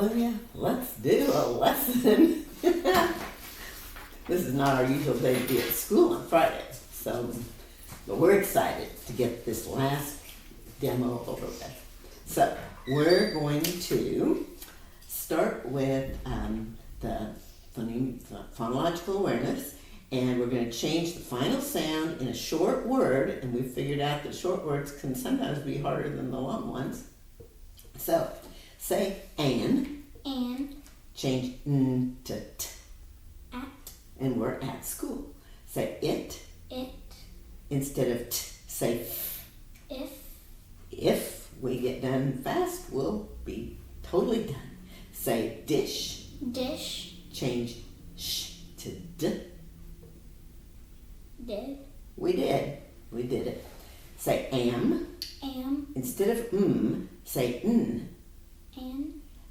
Olivia, let's do a lesson. This is not our usual day to be at school on Friday, but we're excited to get this last demo over with. So we're going to start with the phonological awareness, and we're going to change the final sound in a short word, and we figured out that short words can sometimes be harder than the long ones. So say an. Change n to t. At. And we're at school. Say it. Instead of t, say f. If we get done fast, we'll be totally done. Say dish. Change sh to d. Did. We did it. Say am. Instead of say n.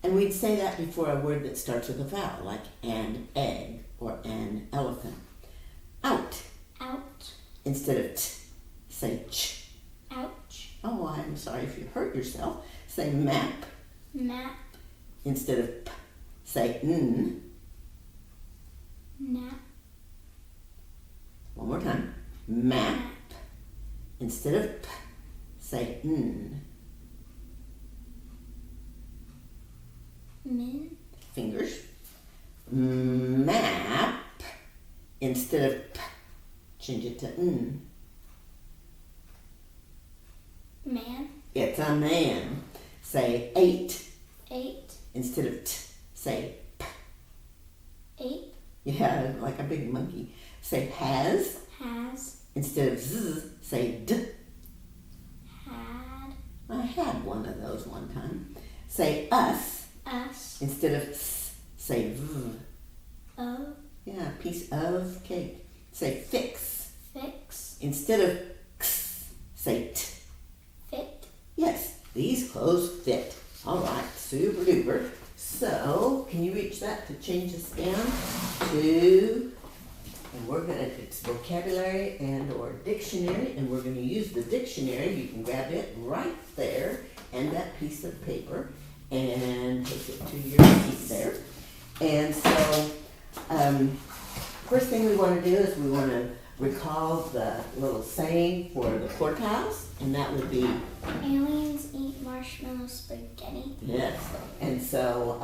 And we'd say that before a word that starts with a vowel, like an egg or an elephant. Out. Instead of t, say ch. Ouch. Oh, I'm sorry if you hurt yourself. Say map. Instead of p, say n. Nap. One more time. Map. Instead of p, say n. Min. Fingers. Map. Instead of p, change it to n. Man. It's a man. Say eight. Instead of t, say p. Eight. Yeah, like a big monkey. Say has. Instead of z, say d. Had. I had one of those one time. Say us. Instead of s, say v. Of. Yeah, a piece of cake. Say fix. Instead of x, say t. Fit. Yes, these clothes fit. All right, super duper. So, can you reach that to change this down to, and we're going to, it's vocabulary and or dictionary, and we're going to use the dictionary. You can grab it right there and that piece of paper and take it to your seat there. And so, first thing we want to do is we want to recall the little saying for the quartiles, and that would be Aliens eat marshmallow spaghetti. yes. And so,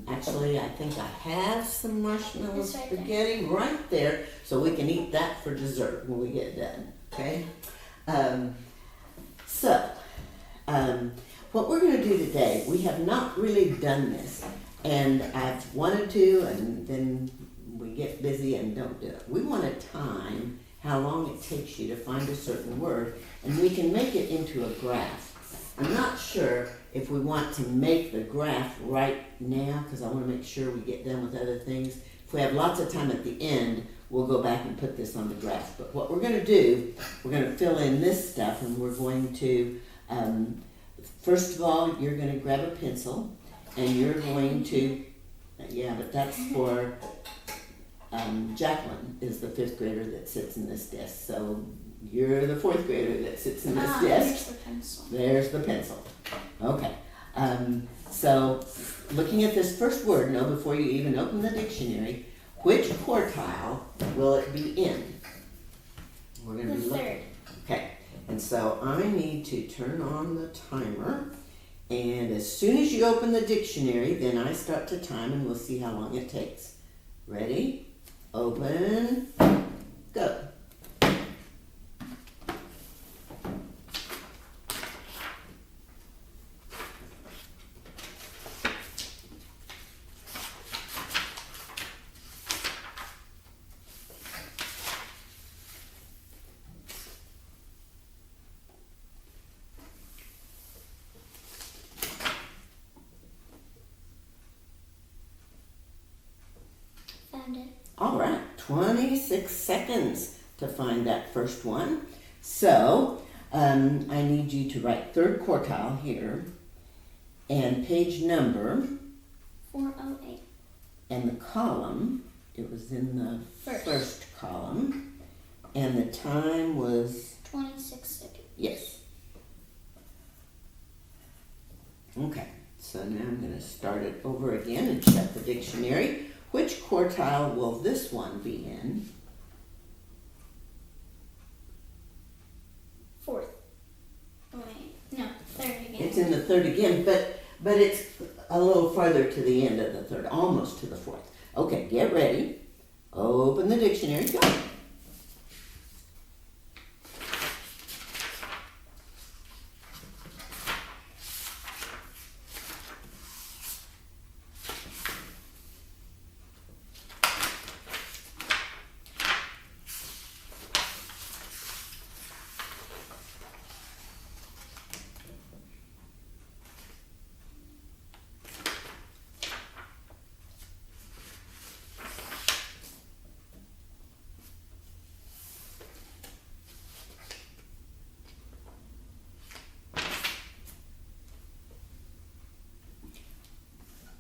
actually, I think I have some marshmallow It's right spaghetti right there, so we can eat that for dessert when we get done. Okay. What we're going to do today, we have not really done this, and I've wanted to, and then we get busy and don't do it. We want to time how long it takes you to find a certain word, and we can make it into a graph. I'm not sure if we want to make the graph right now, because I want to make sure we get done with other things. If we have lots of time at the end, we'll go back and put this on the graph. But what we're going to do, we're going to fill in this stuff, and we're going to, first of all, you're going to grab a pencil, and you're going to, yeah, but that's for Jacqueline is the 5th grader that sits in this desk. So you're the 4th grader that sits in this desk. There's the pencil. There's the pencil. Okay. So looking at this first word, now before you even open the dictionary, which quartile will it be in? We're going to be looking. 3rd. Okay. And so I need to turn on the timer. And as soon as you open the dictionary, then I start to time, and we'll see how long it takes. Ready? Open, go. Found it. All right, 26 seconds to find that first one. So, I need you to write 3rd quartile here, and page number, 408. and the column, it was in the first column, and the time was 26 seconds. yes. Okay, So now I'm going to start it over again and shut the dictionary. Which quartile will this one be in? Fourth. Wait, no, third again. It's in the third again, but it's a little farther to the end of the third, almost to the fourth. Okay, get ready. Open the dictionary. Go.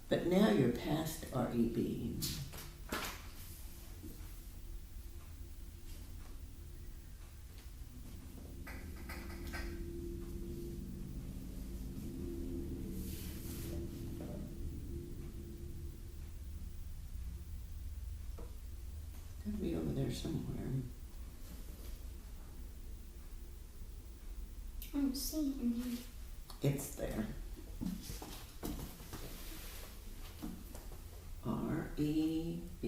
But now you're past REB. Gotta be over there somewhere. I don't see it in here. It's there. REB.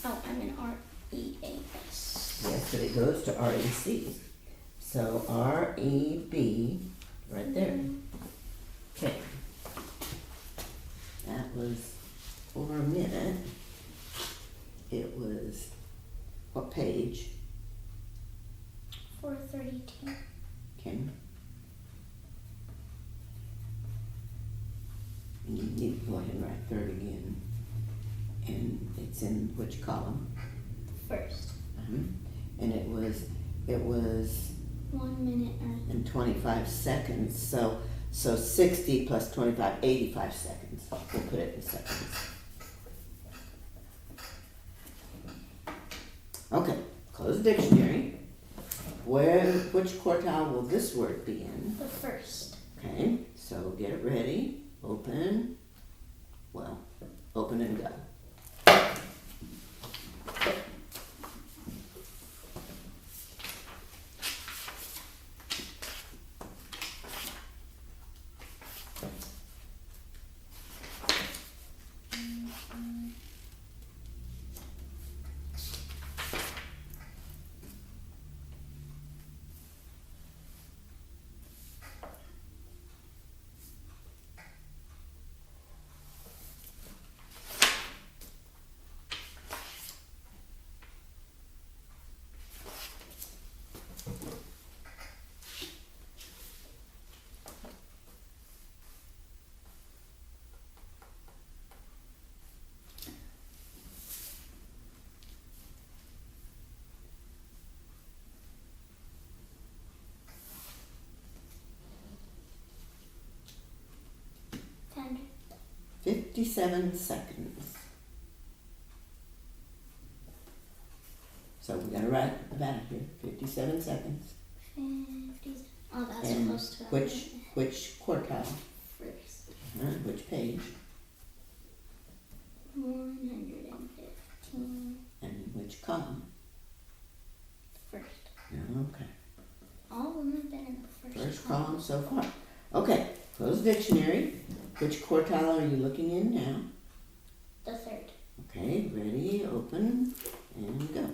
Oh, I'm in REAS. Yes, but it goes to REC. So REB, right there. Okay. That was over a minute. It was, what page? 432. Okay. And you need to go ahead and write third again. And it's in which column? First. And it was 1 minute in 25 seconds. So 60 plus 25, 85 seconds. We'll put it in seconds. Okay, close the dictionary. Which quartile will this word be in? The first. Okay, so get it ready. Open. Well, open and go. Ten. 57 seconds. So we gotta write about it here. 57 seconds. 50. Oh, that's And close to which quartile? first. Which page? 115. And which column? First. Okay. All of them have been in the First column so far. Okay, close the dictionary. Which quartile are you looking in now? The third. Okay, ready, open, and go.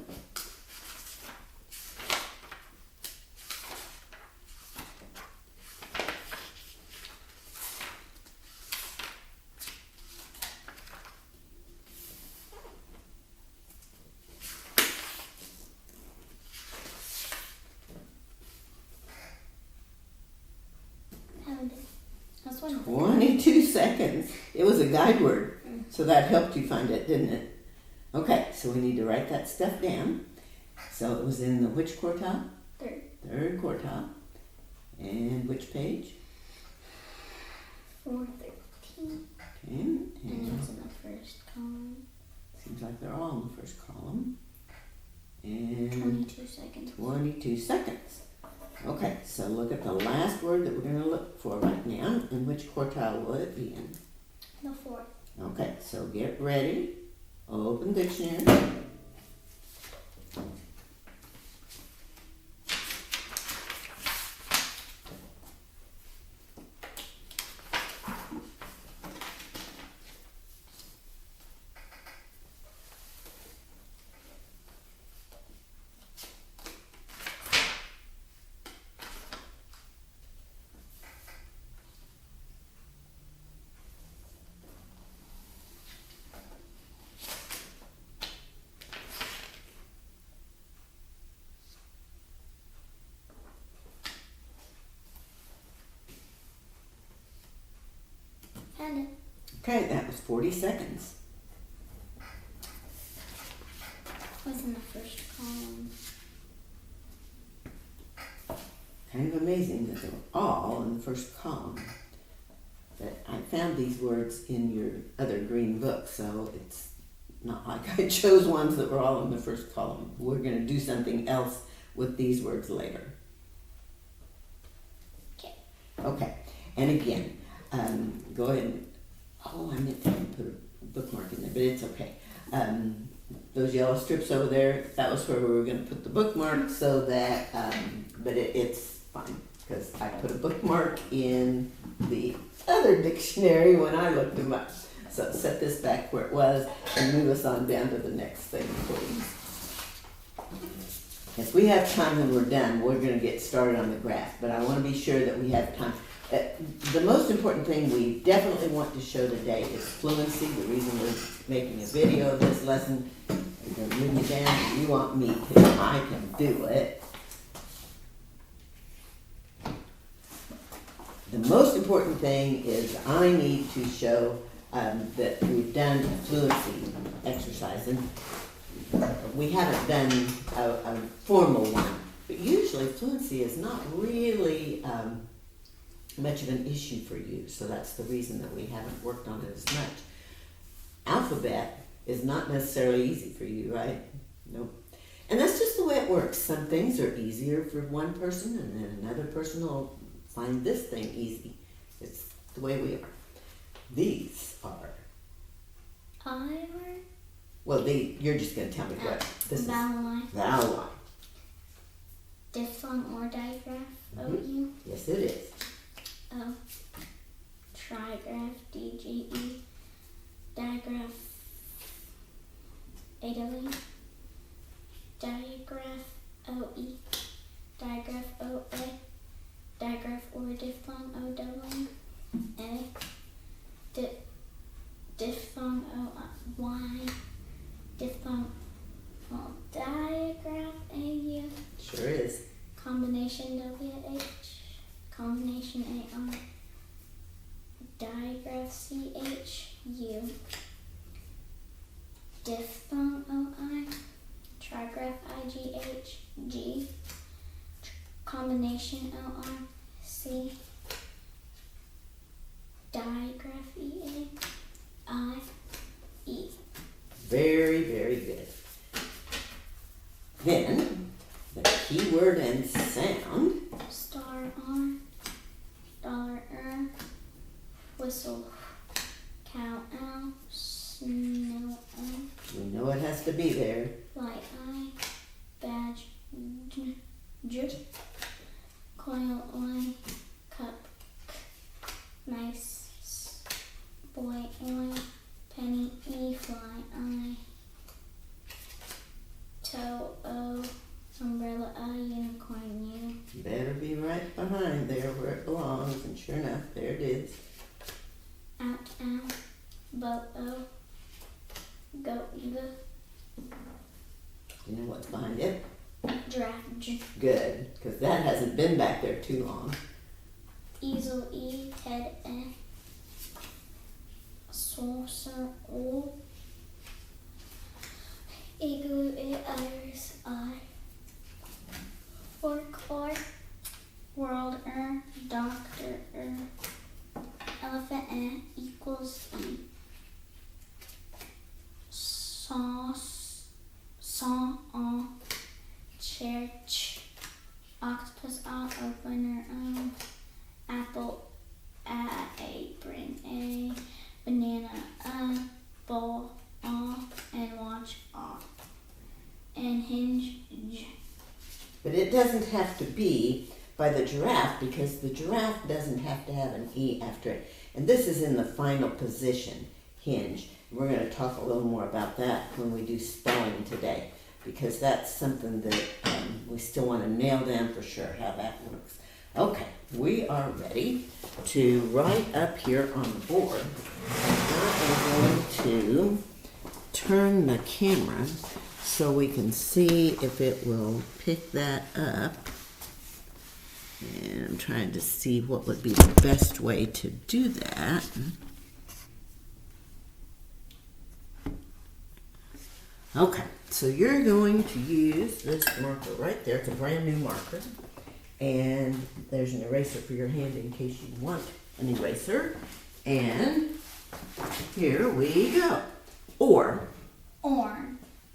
That's one. 22 seconds. It was a guide word, so that helped you find it, didn't it? Okay, so we need to write that stuff down. So it was in the which quartile? Third. Third quartile. And which page? 413. Okay. And it's in the first column. Seems like they're all in the first column. And 22 seconds. 22 seconds. Okay, so look at the last word that we're going to look for right now, and which quartile will it be in? The 4th. Okay, so get ready. Open dictionary. Found it. Okay, that was 40 seconds. What's in the first column? Kind of amazing that they were all in the first column. But I found these words in your other green book, so it's not like I chose ones that were all in the first column. We're going to do something else with these words later. Okay. Okay, and again, go ahead and, oh, I meant to put a bookmark in there, but it's okay. Those yellow strips over there, that was where we were going to put the bookmark, so that, but it's fine, because I put a bookmark in the other dictionary when I looked them up. So set this back where it was and move us on down to the next thing, please. If we have time when we're done, we're going to get started on the graph, but I want to be sure that we have time. The most important thing we definitely want to show today is fluency. The reason we're making a video of this lesson, you're going to move me down. You want me to. I can do it. The most important thing is I need to show that we've done a fluency exercise. And we haven't done a formal one, but usually fluency is not really much of an issue for you, so that's the reason that we haven't worked on it as much. Alphabet is not necessarily easy for you, right? Nope. And that's just the way it works. Some things are easier for one person, and then another person will find this thing easy. It's the way we are. These are, well, you're just going to tell me what this is. Vowel line. Vowel line. Diphthong or digraph. Mhm. OU. Yes, it is. O. Trigraph. DGE. Digraph. AW. Digraph. OE. Digraph OA. Digraph or diphthong OW. A. Diphthong OY. Diphthong digraph AU. Sure is. Combination WH. Combination AR. Digraph CHU. Diphthong OI. Trigraph IGH. G. Combination OR. C. Digraph EA. I. E. Very, very good. Then, the keyword and sound. Star R. Dollar Whistle. Cow L. Snow L. We know it has to be there. Light I. Badge J. Coil I. Cup Nice Boy I. Penny E. Fly I. Toe O. Umbrella I. Unicorn U. Better be right behind there where it belongs, and sure enough, there it is. Out Ow. Boat O. Goat U. You know what's behind it? Giraffe J. Good, because that hasn't been back there too long. Easel E. Ted E. Saucer O. Igloo Iris I. Fork R. World Doctor Elephant equals E. Sauce Saw Chair Octopus it doesn't have to be by the giraffe because the giraffe doesn't have to have an E after it. And this is in the final position, hinge. We're going to talk a little more about that when we do spelling today because that's something that we still want to nail down for sure how that works. Okay, we are ready to write up here on the board. I am going to turn the camera so we can see if it will pick that up. And I'm trying to see what would be the best way to do that. Okay, so you're going to use this marker right there. It's a brand new marker. And there's an eraser for your hand in case you want an eraser. And here we go. Or.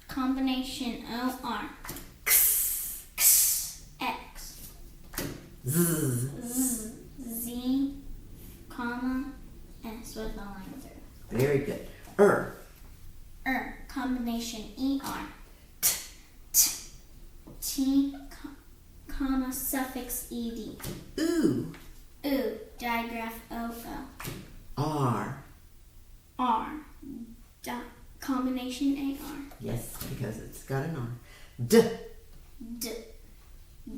Combination O-R. X. Z. Z, comma, S with the line through. Very good. Combination E-R. T, comma, suffix E-D. Ooh. Digraph O-O. R. Combination A-R. Yes, because it's got an R.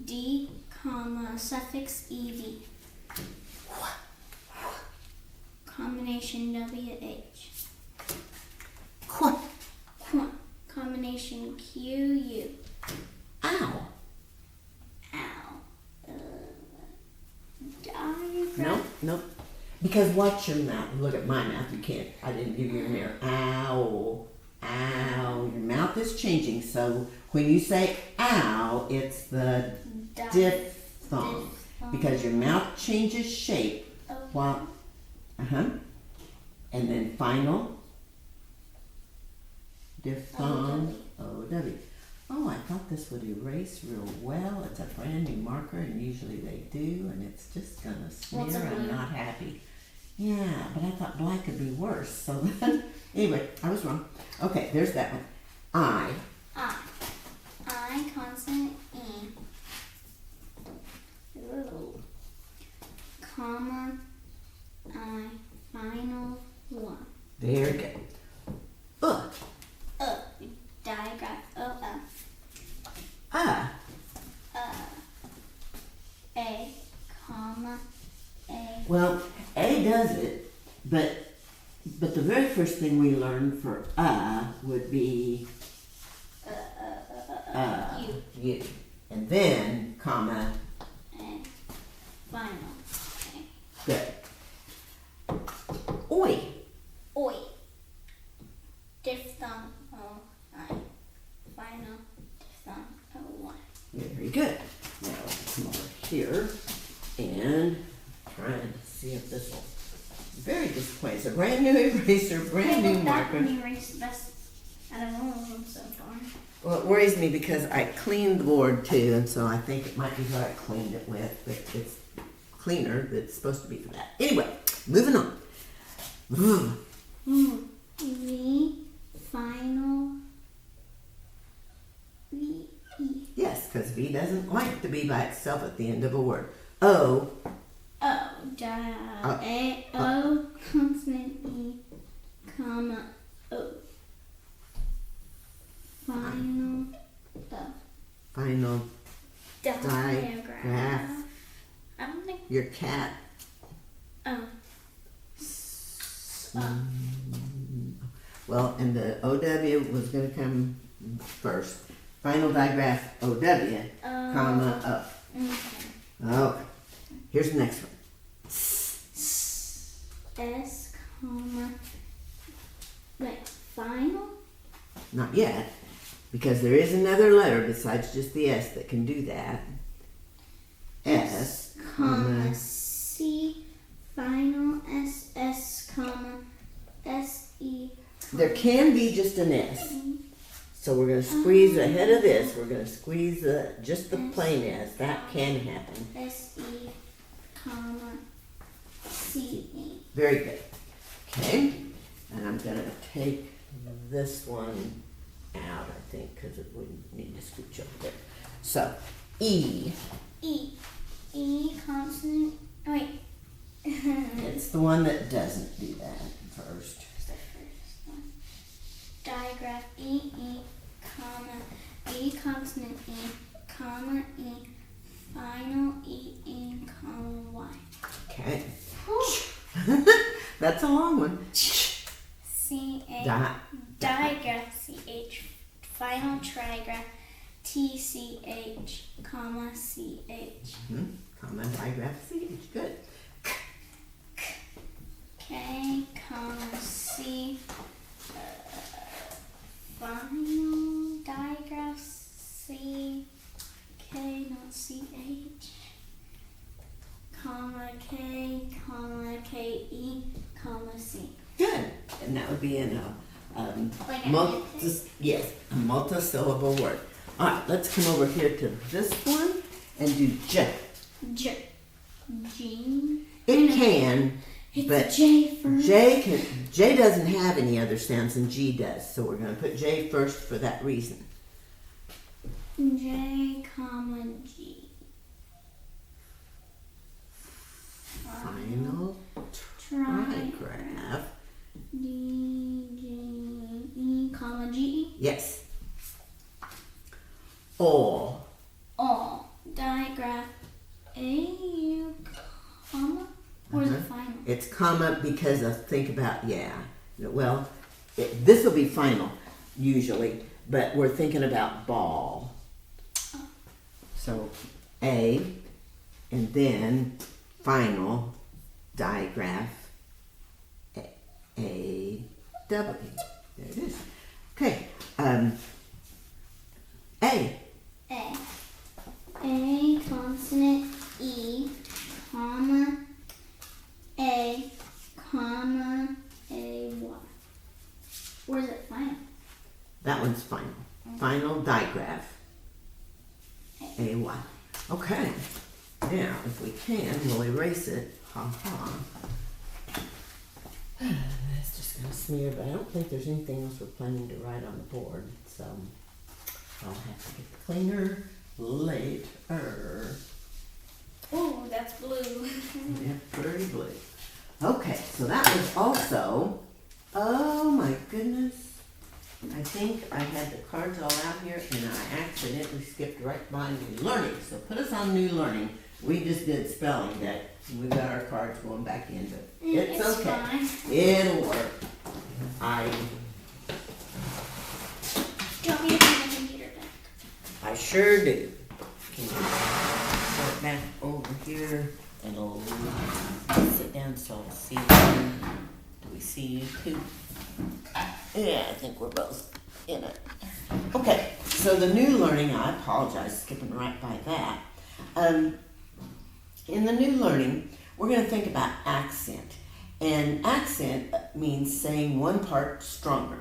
D, comma, suffix E-D. Combination W-H. Combination Q-U. Ow. Diagram. Nope. Because watch your mouth. Look at my mouth. You can't. I didn't give you a mirror. Ow. Your mouth is changing. So when you say ow, it's the diphthong. Because your mouth changes shape. While, and then final diphthong. O-W. Oh, I thought this would erase real well. It's a brand new marker, and usually they do, and it's just gonna smear. I'm not happy. Yeah, but I thought black could be worse. So then, anyway, I was wrong. Okay, there's that one. I, consonant E. Ooh. Comma, I, final one. Very good. Digraph O-O. A, comma, A. Well, A does it, but the very first thing we learned for would be you. And then, comma, A. Final. A. good. Oi. Diphthong O-I. Final diphthong O-Y. Very good. Now let's come over here and try and see if this will. Very disappointing. It's a brand new eraser, brand new marker. That one erased the best out of all of them so far. Well, it worries me because I cleaned the board too, and so I think it might be what I cleaned it with, but it's cleaner that's supposed to be for that. Anyway, moving on. V, final, V, E. Yes, because V doesn't like to be by itself at the end of a word. O. O, consonant E, comma, O. Final, Final digraph. I don't think. Your cat. Well, and the OW was going to come first. Final digraph OW, comma, up. Okay. Here's the next one. S, comma, wait, final? Not yet, because there is another letter besides just the S that can do that. S, comma, C, final, S, comma, S-E. There can be just an S. So we're going to squeeze ahead of this. We're going to squeeze just the plain S. That can happen. S-E, comma, C-E. Very good. Okay. And I'm going to take this one out, I think, because it wouldn't need to scooch up there. So E. E. E consonant. Wait. It's the one that doesn't do that first. The first one. Digraph E, comma, E consonant E, comma, E, final E, comma, Y. Okay. That's a long one. C-A, Di- digraph C-H, final trigraph T-C-H, comma, C-H. Comma, digraph, C-H. Good. K, comma, C, final digraph C, K, not C-H, comma, K, comma, K-E, comma, C. Good. And that would be in Like a multi-syllable word. All right, let's come over here to this one and do J. J. G. It can, It's but J first. J doesn't have any other sounds and G does. So we're going to put J first for that reason. J, comma, G. Final trigraph. D, G, E, comma, G. Yes. All. All. Digraph A, U, comma. Or is it final? It's comma because think about, well, this will be final usually, but we're thinking about ball. So A, and then final digraph A, W. There it is. Okay. A. A consonant E, comma, A, comma, A, Y. Or is it final? That one's final. Final digraph A, Y. Okay. Now, if we can, we'll erase it. Ha ha. That's just going to smear, but I don't think there's anything else we're planning to write on the board, so I'll have to get cleaner later. Oh, that's blue. Yeah, pretty blue. Okay, so that was also, oh my goodness, I think I had the cards all out here and I accidentally skipped right by new learning. So put us on new learning. We just did spelling day. We've got our cards going back in, but it's okay. Fine. It'll work. Do you want me to bring the computer back? I sure do. Can you put it back over here and I'll sit down so I'll see you. Do we see you too? Yeah, I think we're both in it. Okay, so the new learning, I apologize, skipping right by that. In the new learning, we're going to think about accent. And accent means saying one part stronger.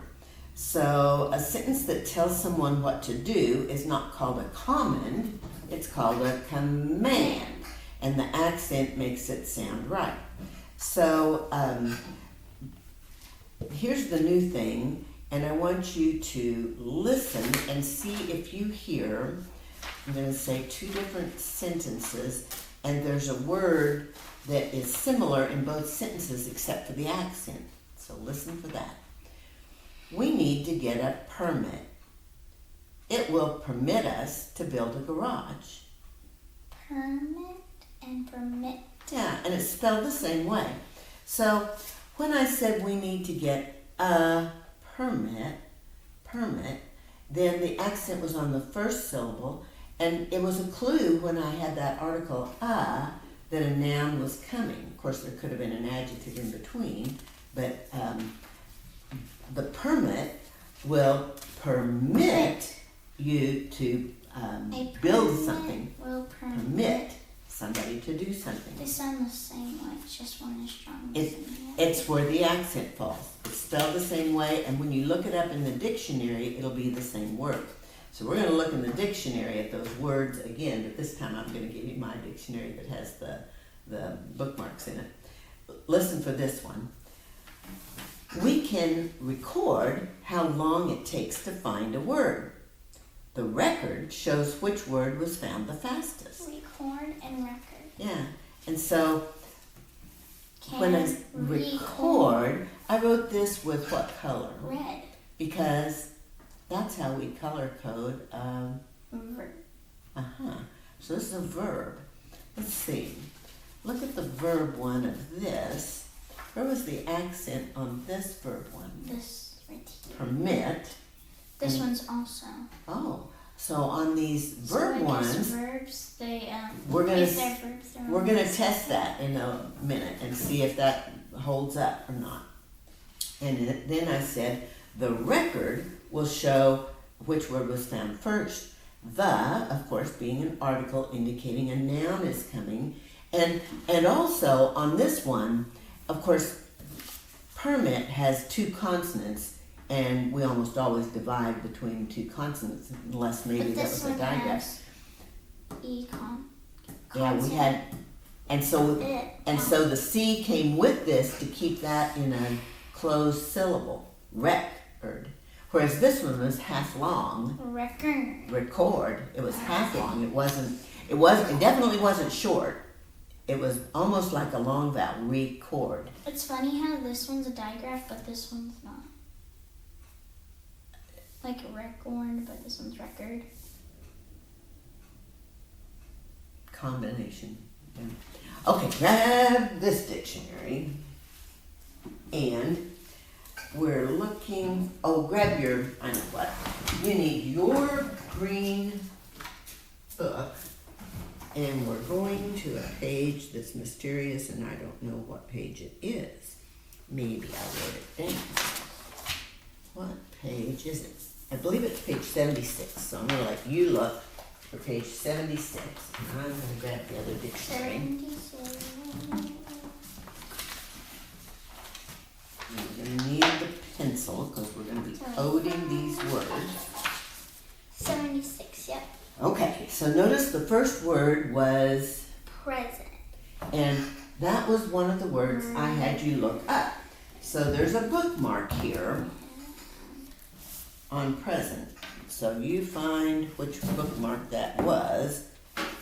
So a sentence that tells someone what to do is not called a command, it's called a command. And the accent makes it sound right. So here's the new thing, and I want you to listen and see if you hear. I'm going to say two different sentences, and there's a word that is similar in both sentences except for the accent. So listen for that. We need to get a permit. It will permit us to build a garage. Permit and permit. Yeah, and it's spelled the same way. So when I said we need to get a permit, then the accent was on the first syllable, and it was a clue when I had that article that a noun was coming. Of course, there could have been an adjective in between, but the permit will permit you to build something. Will Permit somebody to do something. They sound the same way. It's just one is strong. It's where the accent falls. It's spelled the same way, and when you look it up in the dictionary, it'll be the same word. So we're going to look in the dictionary at those words again, but this time I'm going to give you my dictionary that has the bookmarks in it. Listen for this one. We can record how long it takes to find a word. The record shows which word was found the fastest. Record and record. Yeah. And so when I record, I wrote this with what color? Red. Because that's how we color code. Verb. So this is a verb. Let's see. Look at the verb one of this. Where was the accent on this verb one? This right here. Permit. This one's also. Oh, so on these verb ones, verbs, they we're gonna if they're verbs, they're we're gonna test that in a minute and see if that holds up or not. And then I said the record will show which word was found first. The, of course, being an article indicating a noun is coming, and also on this one, of course, permit has two consonants. And we almost always divide between two consonants, unless maybe that was a digress. Yeah, we had, and so the C came with this to keep that in a closed syllable, record. Whereas this one was half long. Record. It was half long. It definitely wasn't short. It was almost like a long vowel, record. It's funny how this one's a digraph, but this one's not. Like a record, but this one's record. Combination. Yeah. Okay, grab this dictionary. And we're looking, grab your, I know what. You need your green book. And we're going to a page that's mysterious and I don't know what page it is. Maybe I wrote it down. What page is it? I believe it's page 76, so I'm going to let you look for page 76. And I'm going to grab the other dictionary. 76. You're going to need the pencil because we're going to be coding these words. 76, yep. Okay, so notice the first word was present. And that was one of the words I had you look up. So there's a bookmark here on present. So you find which bookmark that was,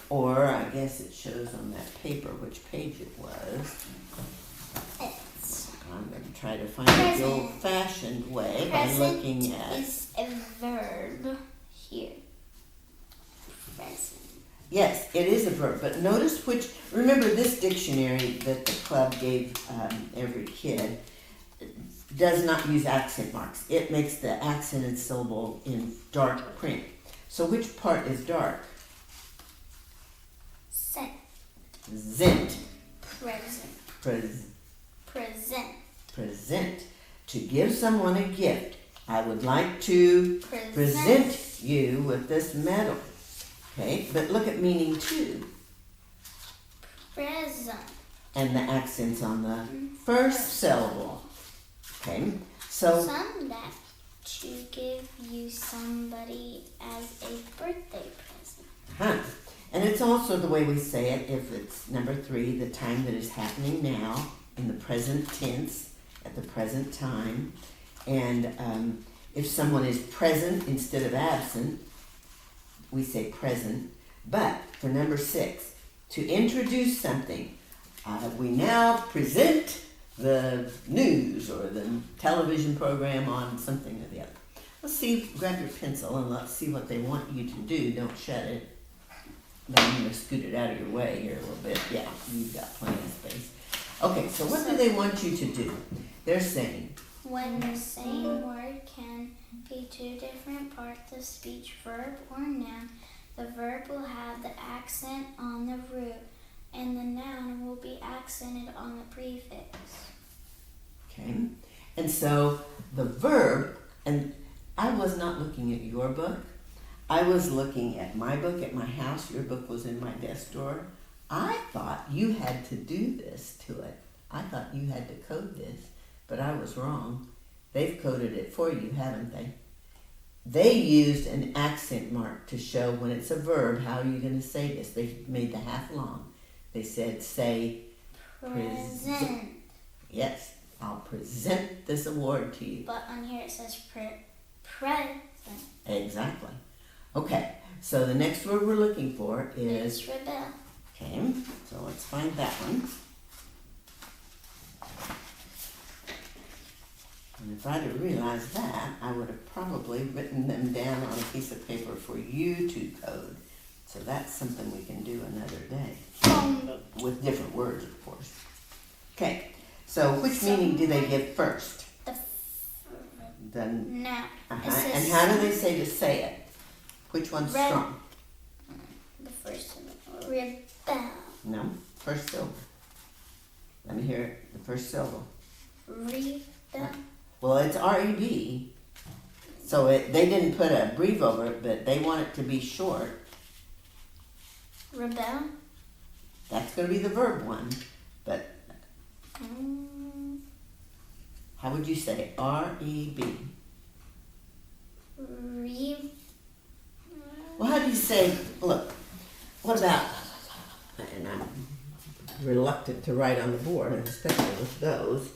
or I guess it shows on that paper which page it was. I'm going to try to find it the old-fashioned way by looking at. Is a verb here. Present. Yes, it is a verb, but notice which. Remember this dictionary that the club gave every kid does not use accent marks. It makes the accented syllable in dark print. So which part is dark? Sent. Zent. Present. Present. Present. To give someone a gift, I would like to present you with this medal. Okay, but look at meaning too. Present. And the accents on the first syllable. Okay, so. Some that to give you somebody as a birthday present. And it's also the way we say it if it's number 3, the time that is happening now, in the present tense, at the present time. And if someone is present instead of absent, we say present. But for number 6, to introduce something, we now present the news or the television program on something or the other. Let's see, grab your pencil and let's see what they want you to do. Don't shut it. But I'm going to scoot it out of your way here a little bit. Yeah, you've got plenty of space. Okay, so what do they want you to do? They're saying, when the same word can be 2 different parts of speech, verb or noun, the verb will have the accent on the root, and the noun will be accented on the prefix. Okay, and so the verb, and I was not looking at your book. I was looking at my book at my house. Your book was in my desk drawer. I thought you had to do this to it. I thought you had to code this, but I was wrong. They've coded it for you, haven't they? They used an accent mark to show when it's a verb, how are you going to say this? They made the half long. They said, say, present. Yes, I'll present this award to you. But on here it says present. Exactly. Okay, so the next word we're looking for is, It's rebel. okay, so let's find that one. And if I'd have realized that, I would have probably written them down on a piece of paper for you to code. So that's something we can do another day, with different words, of course. Okay, so which meaning do they give first? The Now. And how do they say to say it? Which one's strong? The first one. Rebel. No, first syllable. Let me hear it, the first syllable. Rebel. Well, it's R-E-B, so they didn't put a breve over it, but they want it to be short. Rebel. That's going to be the verb one, but how would you say R-E-B? Well, how do you say, look, what about, and I'm reluctant to write on the board, especially with those,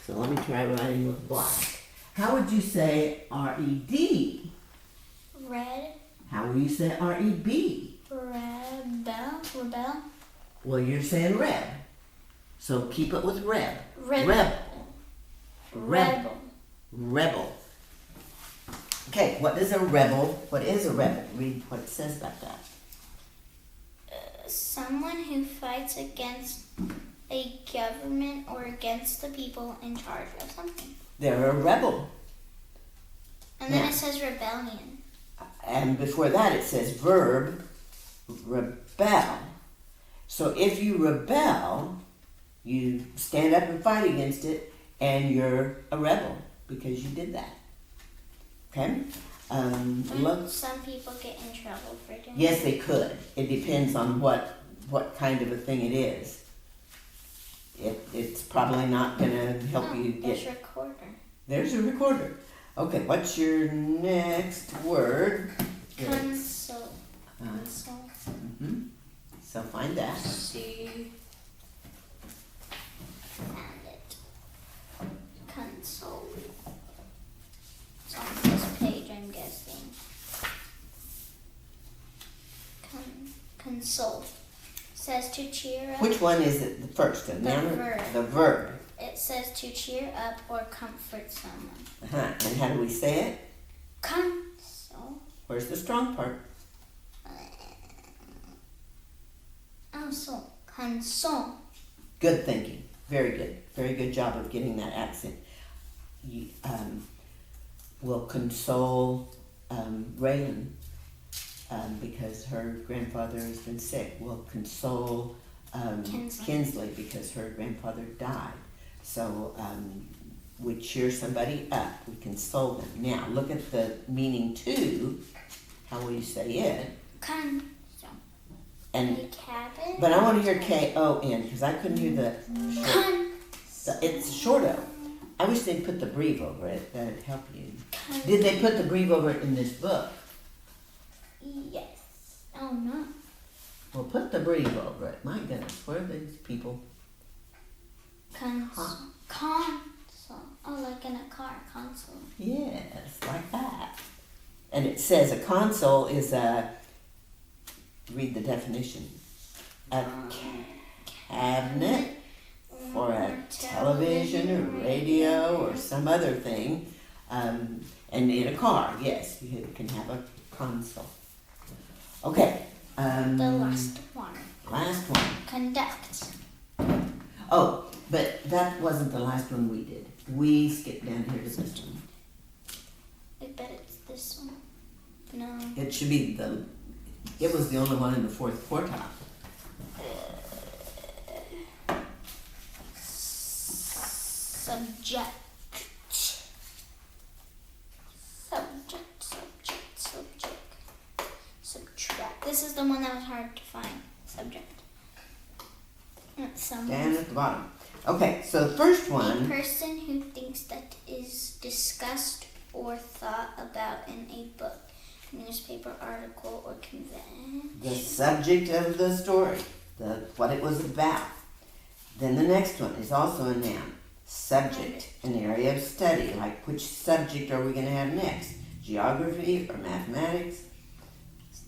so let me try writing with black. How would you say R-E-D? Red. How will you say R-E-B? Rebel. Rebel. Well, you're saying reb. So keep it with reb. Rebel. Rebel. Rebel. Rebel. Okay, what is a rebel? What is a rebel? Read what it says about that. Someone who fights against a government or against the people in charge of something. They're a rebel. And then Yeah. it says rebellion. And before that it says verb, rebel. So if you rebel, you stand up and fight against it, and you're a rebel because you did that. Okay? Look. Some people get in trouble for doing Yes, that. they could. It depends on what kind of a thing it is. It's probably not going to help you get... There's recorder. There's a recorder. Okay, what's your next word? Console. Console. So find that. See. Found it. Console. It's on this page, I'm guessing. Console. Says to cheer up. Which one is it the first? The noun or verb. the verb? It says to cheer up or comfort someone. And how do we say it? Console. Where's the strong part? Console. Good thinking. Very good. Very good job of getting that accent. You will console Raylan because her grandfather has been sick. We'll console Kinsley because her grandfather died. So we cheer somebody up. We console them. Now look at the meaning to. How will you say it? Console. And A cabin. but I want to hear K-O-N because I couldn't hear the short. It's short O. I wish they'd put the breve over it. That'd help you. Did they put the breve over it in this book? Yes. Oh no. Well, put the breve over it. My goodness, where are these people? Console. Console. Oh, like in a car. Console. Yes, like that. And it says a console is a, read the definition, a cabinet for a television or radio or some other thing. And in a car, yes, you can have a console. Okay. The last one. Last one. Conduct. Oh, but that wasn't the last one we did. We skipped down here to this one. I bet it's this one. No. It should be it was the only one in the fourth quartile. Subject. Subtract. This is the one that was hard to find. Subject. That's someone. Down at the bottom. Okay, so the first A one, person who thinks that is discussed or thought about in a book, newspaper article, or convention. the subject of the story, what it was about. Then the next one is also a noun. Subject, an area of study. Like which subject are we going to have next? Geography or mathematics?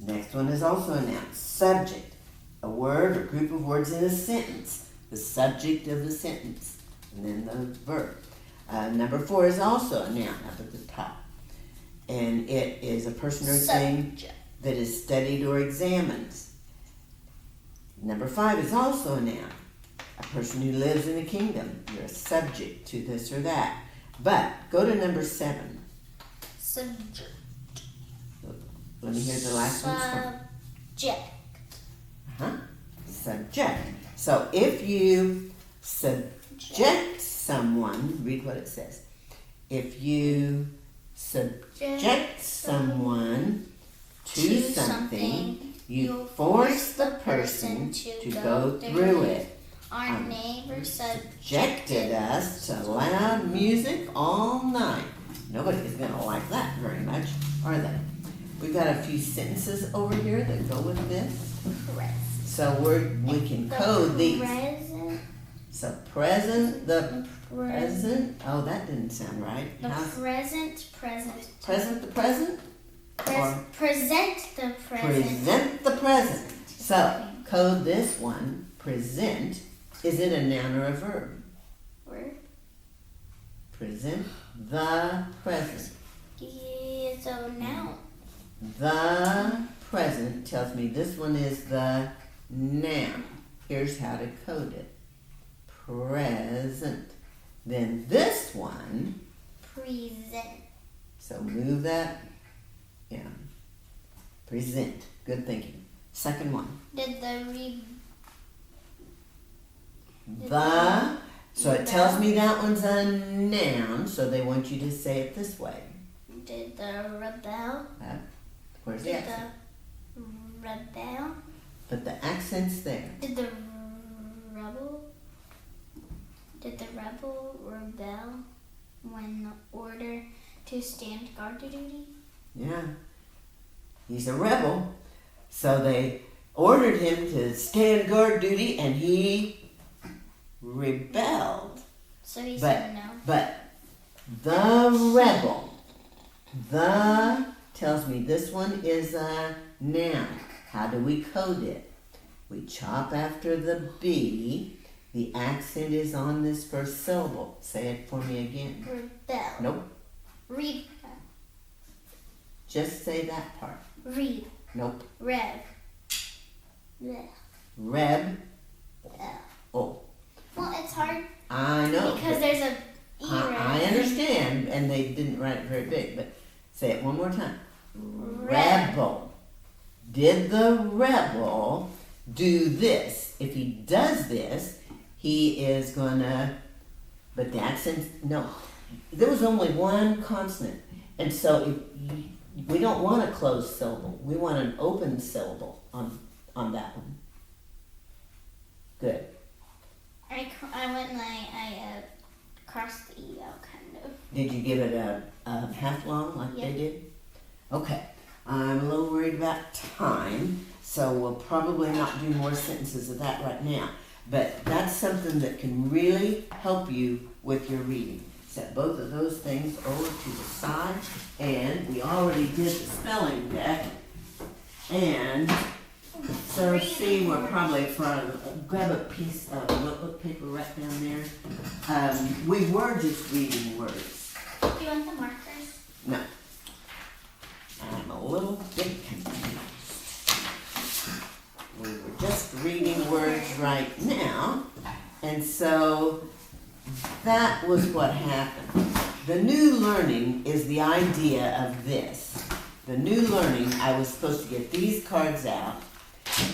Next one is also a noun. Subject. A word or group of words in a sentence. The subject of the sentence. And then the verb. Number 4 is also a noun up at the top. And it is a person or thing that is studied or examined. Number 5 is also a noun. A person who lives in a kingdom. You're a subject to this or that. But go to number 7. Subject. Let me hear the last one. Subject. Subject. So if you subject someone, read what it says. If you subject someone to something, you force the person to go through it. Our neighbor Subjected us to loud music all night. Nobody's going to like that very much, are they? We've got a few sentences over here that go with this. Present. So we can code these. Present. So present, the present. Oh, that didn't sound right. The present. Present the present? Or Present the present. present the present. So code this one. Present. Is it a noun or a verb? Word. Present the present. It's a noun. The present tells me this one is the noun. Here's how to code it. Present. Then this one. Present. So move that. Yeah. Present. Good thinking. Second one. Did the So it tells me that one's a noun, so they want you to say it this way. Did the rebel? Where's the accent? The rebel? But the accent's there. Did the rebel? Did the rebel rebel when ordered to stand guard duty? Yeah. He's a rebel. So they ordered him to stand guard duty and he rebelled. So he said no. But the rebel. The tells me this one is a noun. How do we code it? We chop after the B. The accent is on this first syllable. Say it for me again. Rebel. Nope. Read. Just say that part. Read. Nope. Rev. Blech. Reb. L. Oh. Well, it's hard I know. because there's a E I right. understand, and they didn't write it very big, but say it one more time. Rebel. Did the rebel do this? If he does this, he is gonna, but the accent, no. There was only one consonant, and so we don't want a closed syllable. We want an open syllable on that one. Good. I went and I crossed the E out, kind of. Did you give it a half long like Yeah. they did? Okay. I'm a little worried about time, so we'll probably not do more sentences of that right now. But that's something that can really help you with your reading. Set both of those things over to the side, and we already did the spelling deck. And so see, we're probably grab a piece of notebook paper right down there. We were just reading words. Do you want the markers? No. I'm a little bit confused. We were just reading words right now, and so that was what happened. The new learning is the idea of this. The new learning, I was supposed to get these cards out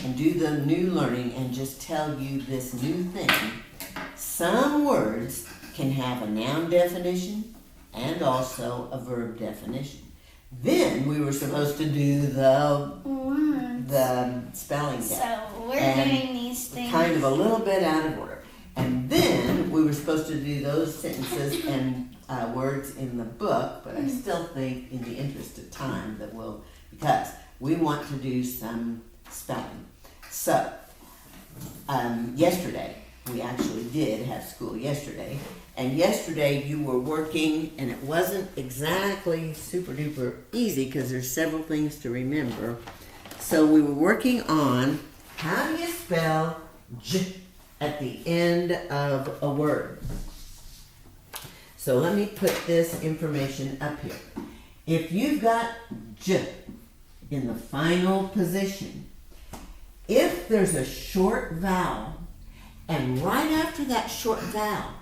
and do the new learning and just tell you this new thing. Some words can have a noun definition and also a verb definition. Then we were supposed to do the spelling deck. So we're And doing these things. Kind of a little bit out of order. And then we were supposed to do those sentences and words in the book, but I still think in the interest of time that we'll, because we want to do some spelling. So, yesterday, we actually did have school yesterday, and yesterday you were working, and it wasn't exactly super duper easy because there's several things to remember. So we were working on how do you spell J at the end of a word. So let me put this information up here. If you've got J in the final position, if there's a short vowel, and right after that short vowel,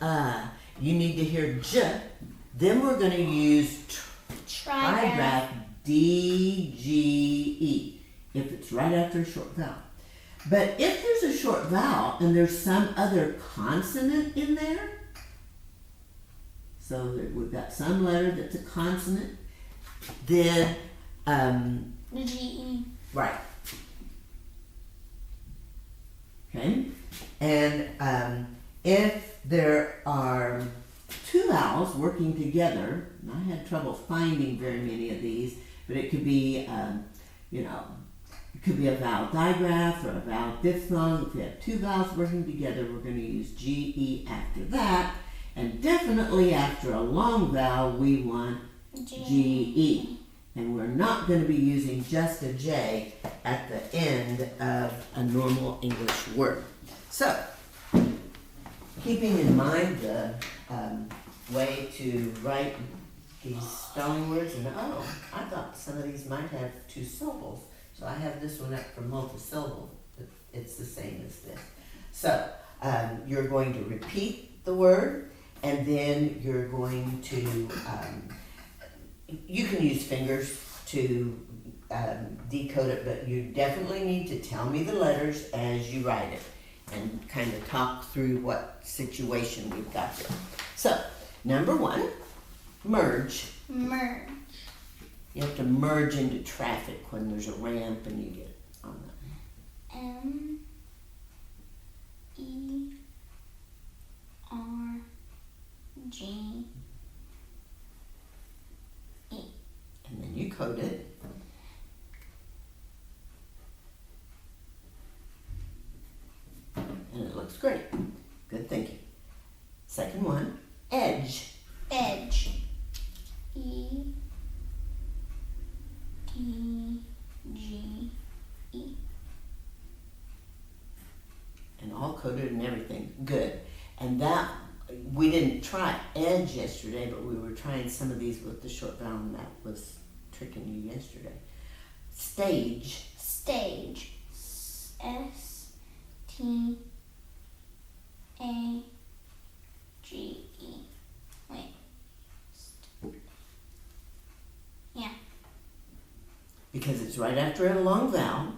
or you need to hear J, then we're going to use trigraph, D-G-E, if it's right after a short vowel. But if there's a short vowel and there's some other consonant in there, so that we've got some letter that's a consonant, then The G-E. right. Okay? And if there are two vowels working together, and I had trouble finding very many of these, but it could be, it could be a vowel digraph or a vowel diphthong. If we have two vowels working together, we're going to use G-E after that. And definitely after a long vowel, we want G-E. And we're not going to be using just a J at the end of a normal English word. So, keeping in mind the way to write these spelling words, and I thought some of these might have two syllables. So I have this one up for multisyllable, but it's the same as this. So, you're going to repeat the word, and then you're going to, you can use fingers to decode it, but you definitely need to tell me the letters as you write it and kind of talk through what situation we've got there. So, number one, merge. Merge. You have to merge into traffic when there's a ramp and you get on that. M-E-R-G-E. And then you code it. And it looks great. Good thinking. Second one, edge. Edge. E-D-G-E. And all coded and everything. Good. And that, we didn't try edge yesterday, but we were trying some of these with the short vowel, and that was tricking you yesterday. Stage. Stage. S-T-A-G-E. Wait. Yeah. Because it's right after a long vowel,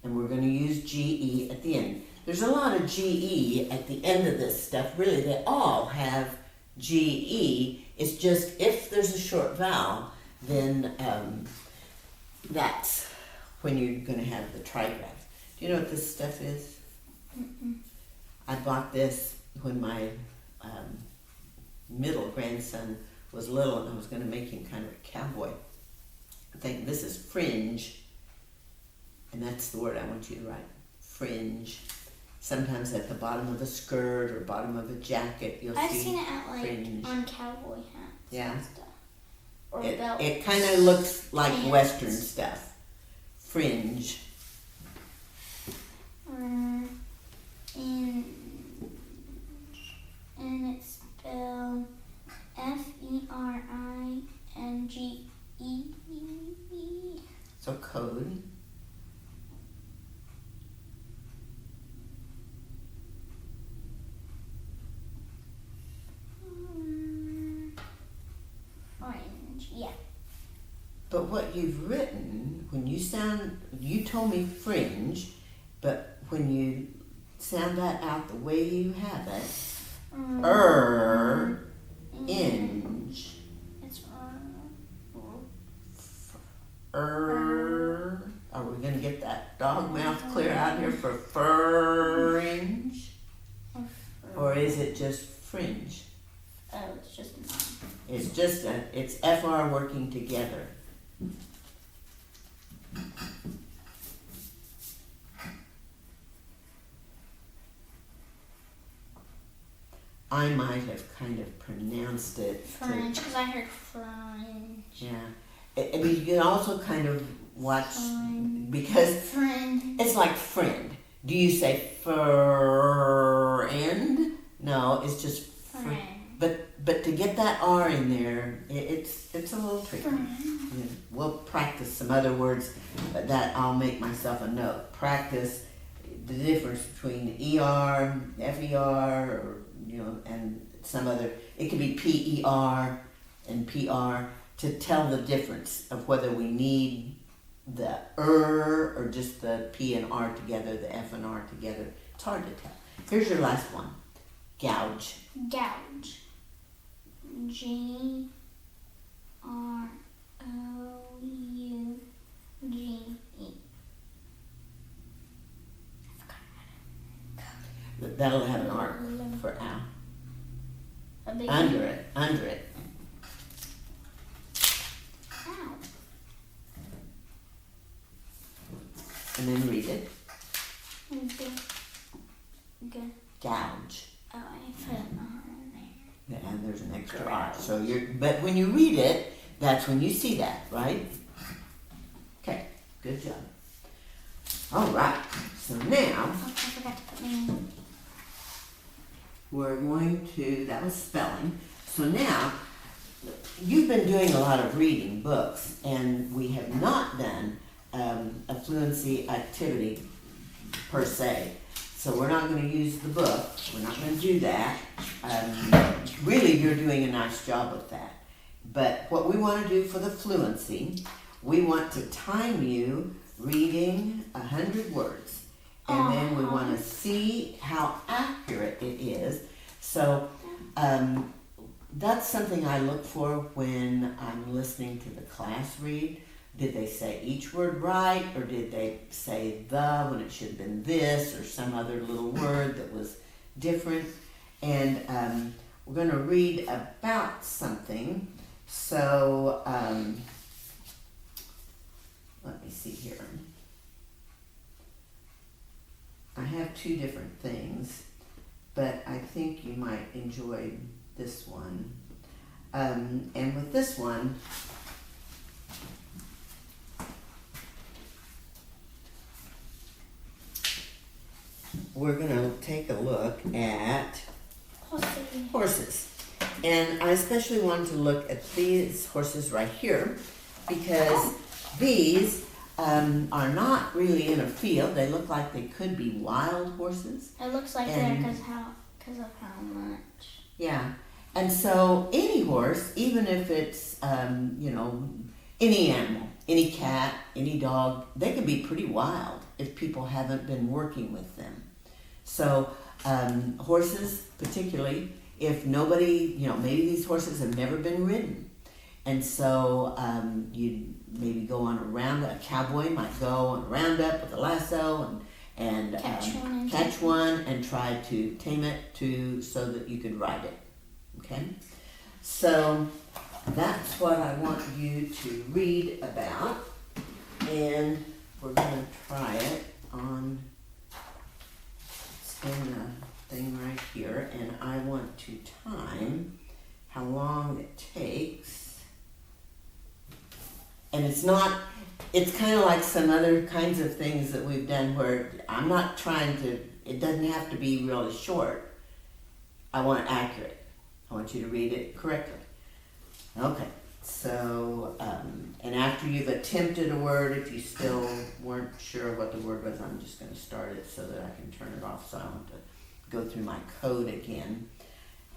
and we're going to use G-E at the end. There's a lot of G-E at the end of this stuff. Really, they all have G-E. It's just if there's a short vowel, then that's when you're going to have the trigraph. Do you know what this stuff is? Mm-mm. I bought this when my middle grandson was little, and I was going to make him kind of a cowboy. I think this is fringe, and that's the word I want you to write. Fringe. Sometimes at the bottom of a skirt or bottom of a jacket, you'll I've see seen it at fringe. on cowboy hats Yeah. and stuff. Or belts. It kind of looks like Pants. Western stuff. Fringe. And it's spelled F-E-R-I-N-G-E. So code. Orange, yeah. But what you've written, you told me fringe, but when you sound that out the way you have it, inge. It's Are we going to get that dog mouth clear out here for fringe? Or is it just fringe? Oh, it's just mine. It's FR working together. I might have kind of pronounced it. Fringe, because I heard fringe. Yeah. I mean, you can also kind of watch, because Friend. it's like friend. Do you say friend? No, it's just Friend. But to get that R in there, it's a little tricky. Friend. Yeah, we'll practice some other words that I'll make myself a note. Practice the difference between ER, FER, or and some other. It could be PER and PR to tell the difference of whether we need the or just the P and R together, the F and R together. It's hard to tell. Here's your last one. Gouge. Gouge. GROUGE. That'll have an arc for ow. A big Under it. Ow. And then read it. Good. Gouge. Oh, I put an R in there. Yeah, and there's an extra R. So but when you read it, that's when you see that, right? Okay, good job. All right, so now Oh, I forgot to put my name. we're going to, that was spelling. So now, you've been doing a lot of reading books, and we have not done a fluency activity per se. So we're not going to use the book. We're not going to do that. Really, you're doing a nice job with that. But what we want to do for the fluency, we want to time you reading 100 words. And then we want to see how accurate it is. So that's something I look for when I'm listening to the class read. Did they say each word right, or did they say the when it should have been this, or some other little word that was different? And we're going to read about something. So let me see here. I have two different things, but I think you might enjoy this one. And with this one, we're going to take a look at horses. And I especially wanted to look at these horses right here because these are not really in a field. They look like they could be wild horses. It looks like they're because of how much. Yeah. And so any horse, even if it's, any animal, any cat, any dog, they can be pretty wild if people haven't been working with them. So horses particularly, if nobody, maybe these horses have never been ridden. And so you'd maybe go on a roundup. A cowboy might go on a roundup with a lasso and catch one and try to tame it so that you could ride it. Okay? So that's what I want you to read about. And we're going to try it on the thing right here. And I want to time how long it takes. And it's kind of like some other kinds of things that we've done where I'm not trying to, it doesn't have to be really short. I want it accurate. I want you to read it correctly. Okay, so, and after you've attempted a word, if you still weren't sure what the word was, I'm just going to start it so that I can turn it off so I don't have to go through my code again.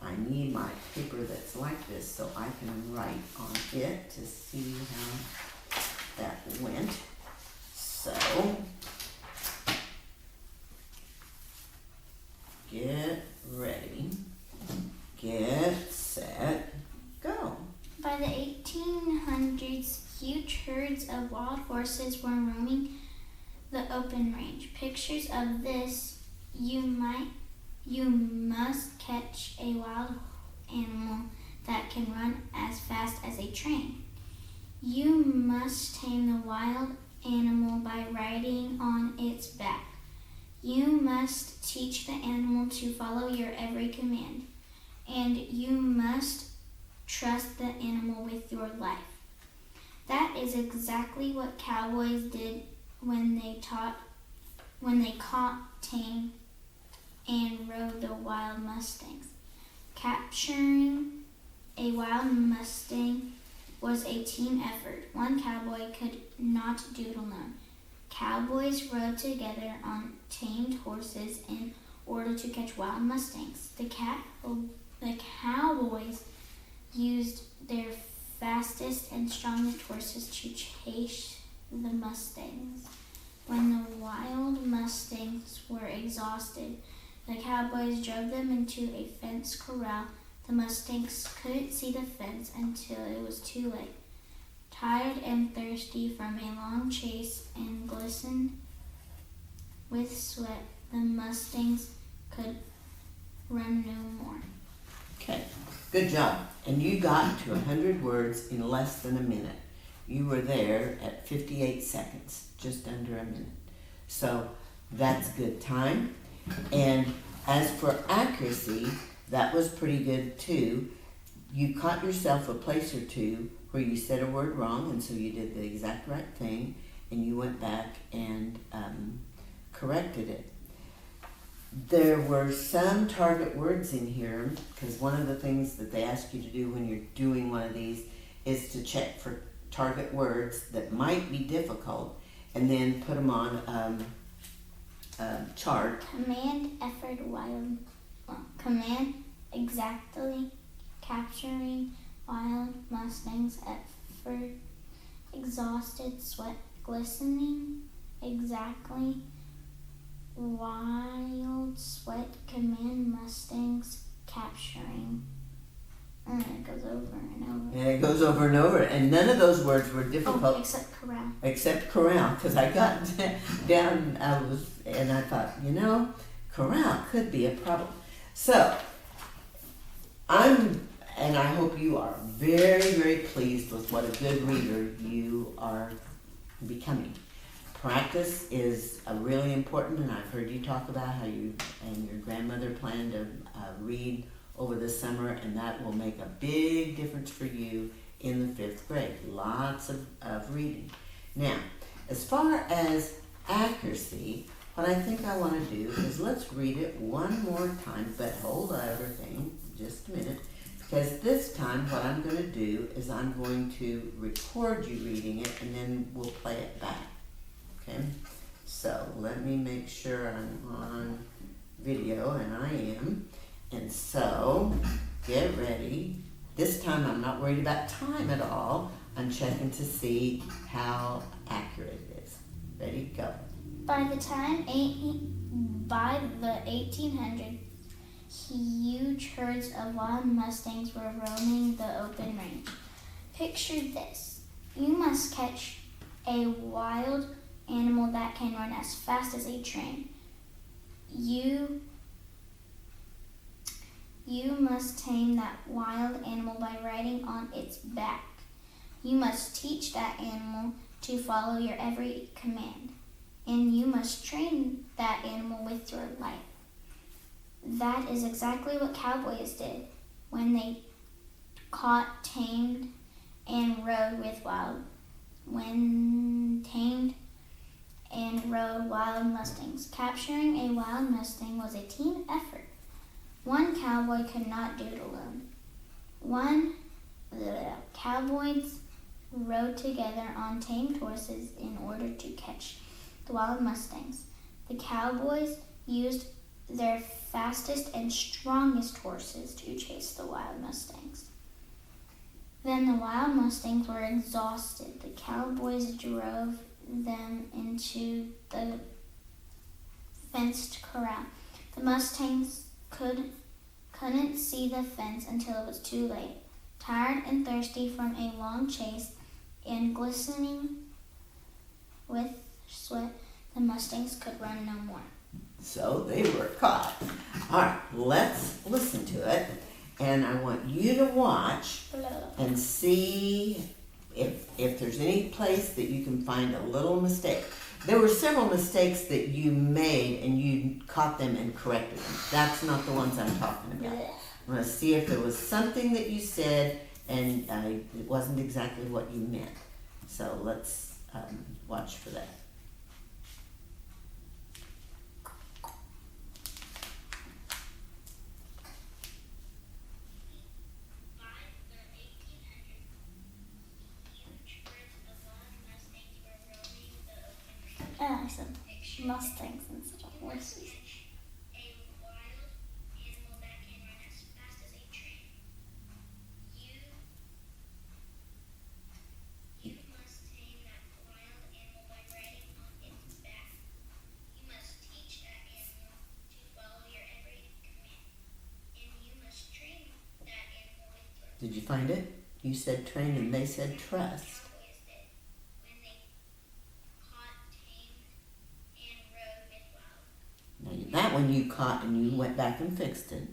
I need my paper that's like this so I can write on it to see how that went. So, get ready, get set, go. By the 1800s, huge herds of wild horses were roaming the open range. Pictures of this, you must catch a wild animal that can run as fast as a train. You must tame the wild animal by riding on its back. You must teach the animal to follow your every command, and you must trust the animal with your life. That is exactly what cowboys did when they caught, tamed, and rode the wild mustangs. Capturing a wild mustang was a team effort. One cowboy could not do it alone. Cowboys rode together on tamed horses in order to catch wild mustangs. The cowboys used their fastest and strongest horses to chase the mustangs. When the wild mustangs were exhausted, the cowboys drove them into a fenced corral. The mustangs couldn't see the fence until it was too late. Tired and thirsty from a long chase and glistened with sweat, the mustangs could run no more. Okay, good job. And you got to 100 words in less than a minute. You were there at 58 seconds, just under a minute. So that's good time. And as for accuracy, that was pretty good too. You caught yourself a place or two where you said a word wrong, and so you did the exact right thing, and you went back and corrected it. There were some target words in here, because one of the things that they ask you to do when you're doing one of these is to check for target words that might be difficult, and then put them on a chart. Command exactly capturing wild mustangs at first, exhausted, sweat, glistening, exactly, wild, sweat, command mustangs, capturing. And it goes over and over. And it goes over and over, and none of those words were difficult. Oh, except corral. Except corral, because I got down, and I thought, corral could be a problem. So, and I hope you are very, very pleased with what a good reader you are becoming. Practice is really important, and I've heard you talk about how you and your grandmother plan to read over the summer, and that will make a big difference for you in the 5th grade. Lots of reading. Now, as far as accuracy, what I think I want to do is let's read it one more time, but hold everything just a minute, because this time what I'm going to do is I'm going to record you reading it, and then we'll play it back. Okay? So let me make sure I'm on video, and I am. And so, get ready. This time I'm not worried about time at all. I'm checking to see how accurate it is. Ready? Go. By the 1800s, huge herds of wild mustangs were roaming the open range. Picture this. You must catch a wild animal that can run as fast as a train. You must tame that wild animal by riding on its back. You must teach that animal to follow your every command. And you must train that animal with your life. That is exactly what cowboys did when they caught, tamed, and rode wild mustangs. Capturing a wild mustang was a team effort. One cowboy could not do it alone. Cowboys rode together on tamed horses in order to catch the wild mustangs. The cowboys used their fastest and strongest horses to chase the wild mustangs. Then the wild mustangs were exhausted. The cowboys drove them into the fenced corral. The mustangs couldn't see the fence until it was too late. Tired and thirsty from a long chase and glistening with sweat, the mustangs could run no more. So they were caught. All right, let's listen to it. And I want you to watch and see if there's any place that you can find a little mistake. There were several mistakes that you made and you caught them and corrected them. That's not the ones I'm talking about. I'm going to see if there was something that you said and it wasn't exactly what you meant. So let's watch for that. I said Mustangs instead of horses. Did you find it? You said train and they said trust. Now that one you caught and you went back and fixed it.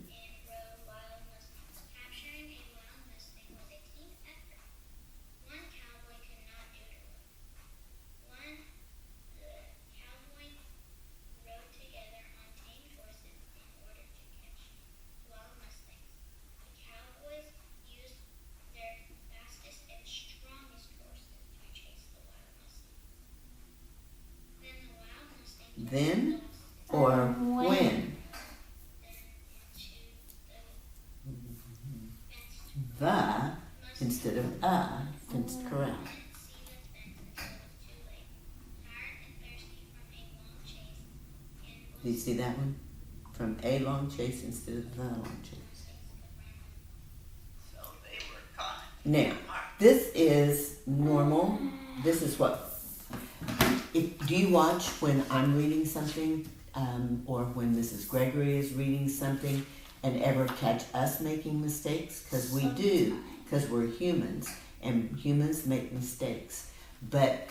Then or when? The instead of fenced corral. Do you see that one? From a long chase instead of the long chase. So they were caught. Now, this is normal. This is what. Do you watch when I'm reading something, or when Mrs. Gregory is reading something, and ever catch us making mistakes? Because we do, because we're humans, and humans make mistakes. But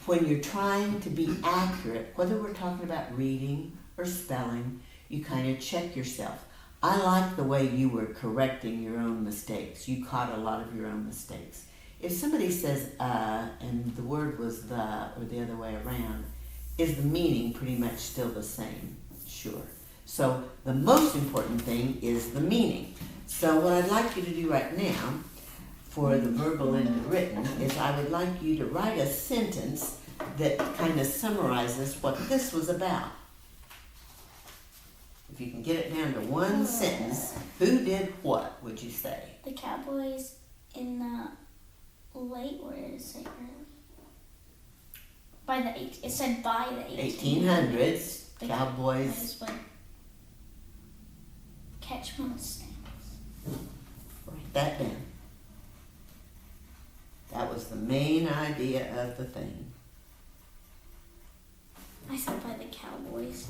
when you're trying to be accurate, whether we're talking about reading or spelling, you kind of check yourself. I like the way you were correcting your own mistakes. You caught a lot of your own mistakes. If somebody says and the word was the or the other way around, is the meaning pretty much still the same? Sure. So the most important thing is the meaning. So what I'd like you to do right now for the verbal and the written is I would like you to write a sentence that kind of summarizes what this was about. If you can get it down to one sentence, who did what, would you say? The Cowboys in the late, or did it say early? By the it said by the 1800s. The Cowboys would catch Mustangs. Write that down. That was the main idea of the thing. I said by the Cowboys.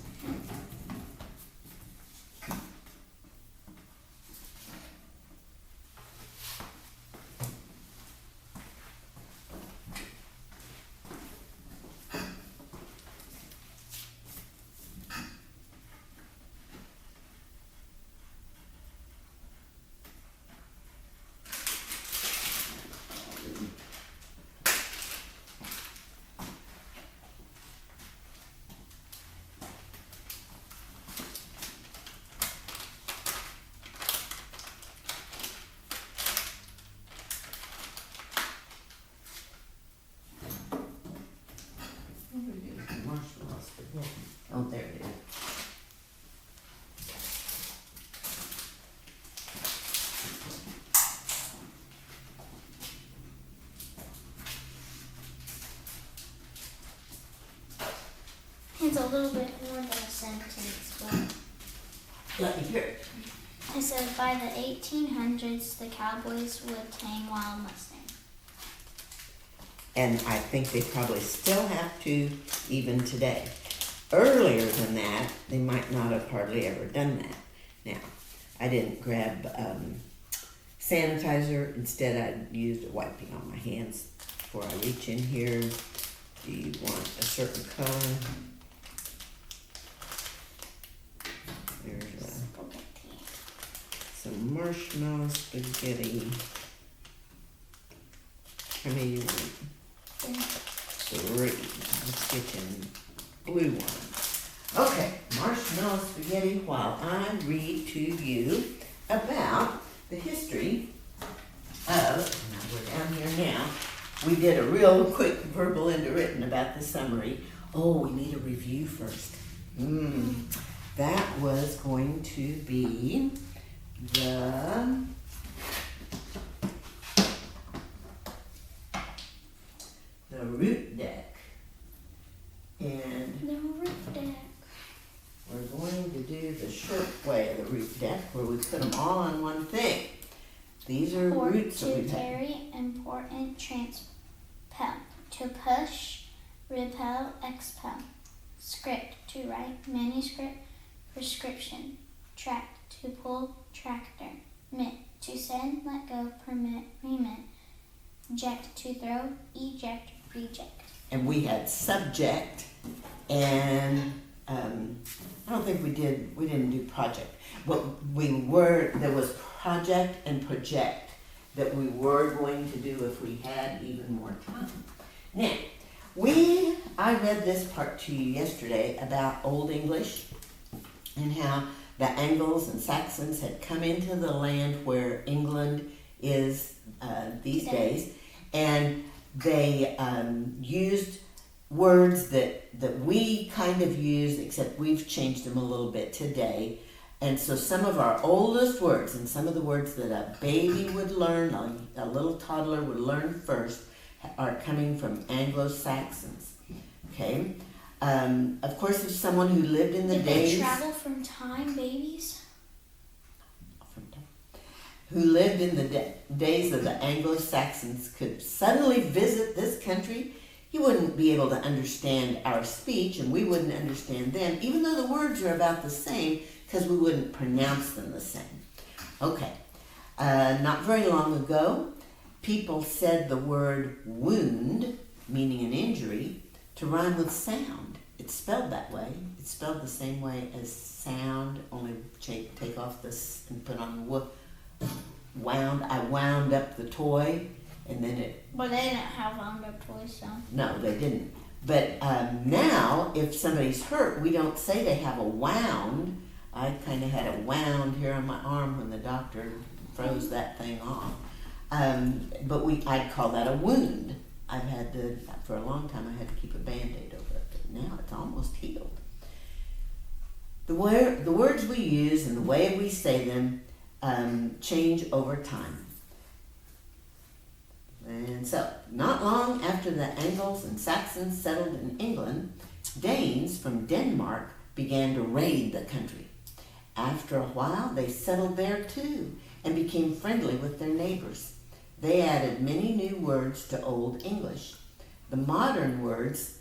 Oh, there it is. It's a little bit more than a sentence, but Let me hear it. I said by the 1800s, the Cowboys would tame wild Mustangs. And I think they probably still have to even today. Earlier than that, they might not have hardly ever done that. Now, I didn't grab sanitizer. Instead, I used wiping on my hands before I reach in here. Do you want a certain color? There's some marshmallow spaghetti. How many you want? 3. Let's get in blue one. Okay, marshmallow spaghetti while I read to you about the history of, now we're down here now, we did a real quick verbal into written about the summary. Oh, we need a review first. That was going to be the root deck. And The root deck. we're going to do the short way of the root deck where we put them all on one thing. These are Or roots that to we've had. carry, important, transpel. To push, repel, expel. Script, to write, manuscript, prescription. Tract, to pull, tractor. Mit, to send, let go, permit, remit. Eject, to throw, eject, reject. And we had subject, and I don't think we didn't do project. But there was project and project that we were going to do if we had even more time. Now, I read this part to you yesterday about Old English and how the Angles and Saxons had come into the land where England is these days, and they used words that we kind of use, except we've changed them a little bit today. And so some of our oldest words and some of the words that a baby would learn, a little toddler would learn first, are coming from Anglo-Saxons. Okay? Of course, if someone who lived in the Did days... they travel from time, babies? Who lived in the days of the Anglo-Saxons could suddenly visit this country, he wouldn't be able to understand our speech, and we wouldn't understand them, even though the words are about the same, because we wouldn't pronounce them the same. Okay. Not very long ago, people said the word wound, meaning an injury, to rhyme with sound. It's spelled that way. It's spelled the same way as sound, only take off this and put on wound. I wound up the toy, and then it... But they didn't have wound up toys, so. No, they didn't. But now, if somebody's hurt, we don't say they have a wound. I kind of had a wound here on my arm when the doctor froze that thing off. But I'd call that a wound. For a long time, I had to keep a Band-Aid over it, but now it's almost healed. The words we use and the way we say them change over time. And so, not long after the Angles and Saxons settled in England, Danes from Denmark began to raid the country. After a while, they settled there too and became friendly with their neighbors. They added many new words to Old English. The modern words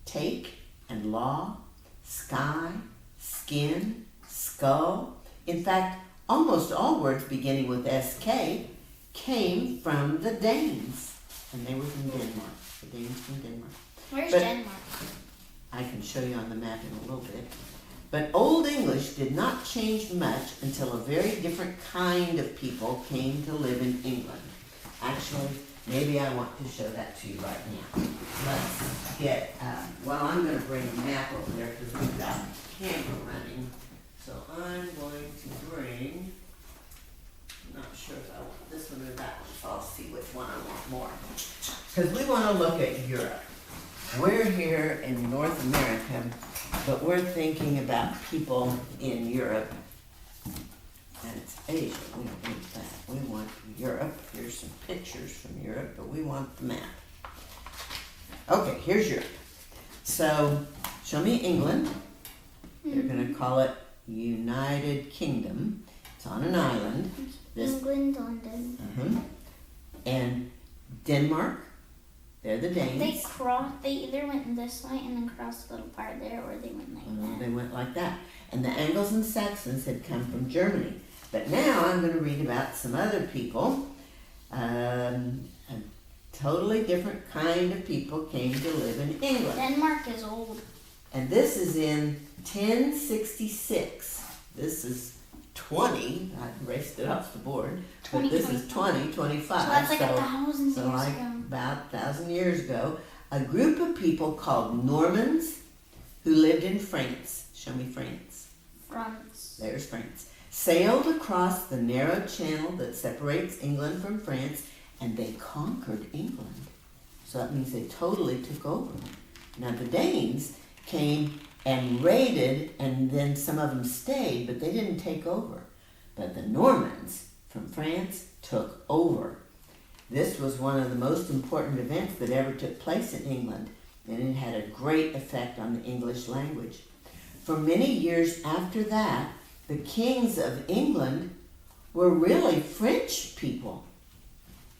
take and law, sky, skin, skull. In fact, almost all words beginning with SK came from the Danes. And they were from Denmark. The Danes from Denmark. Where's Denmark? I can show you on the map in a little bit. But Old English did not change much until a very different kind of people came to live in England. Actually, maybe I want to show that to you right now. Let's get, I'm going to bring a map over there because we've got the camera running. So I'm going to bring, I'm not sure if I want this one or that one, so I'll see which one I want more. Because we want to look at Europe. We're here in North America, but we're thinking about people in Europe. And it's Asia. We don't want that. We want Europe. Here's some pictures from Europe, but we want the map. Okay, here's Europe. So, show me England. They're going to call it United Kingdom. It's on an island. England, London. And Denmark. They're the Danes. They either went this way and then crossed a little part there, or they went like that. They went like that. And the Angles and Saxons had come from Germany. But now I'm going to read about some other people. A totally different kind of people came to live in England. Denmark is old. And this is in 1066. This is 20. I erased it off the board. But this is 2025. So that's like 1,000 years ago. About 1,000 years ago, a group of people called Normans who lived in France. Show me France. France. There's France. Sailed across the narrow channel that separates England from France, and they conquered England. So that means they totally took over. Now the Danes came and raided, and then some of them stayed, but they didn't take over. But the Normans from France took over. This was one of the most important events that ever took place in England, and it had a great effect on the English language. For many years after that, the kings of England were really French people.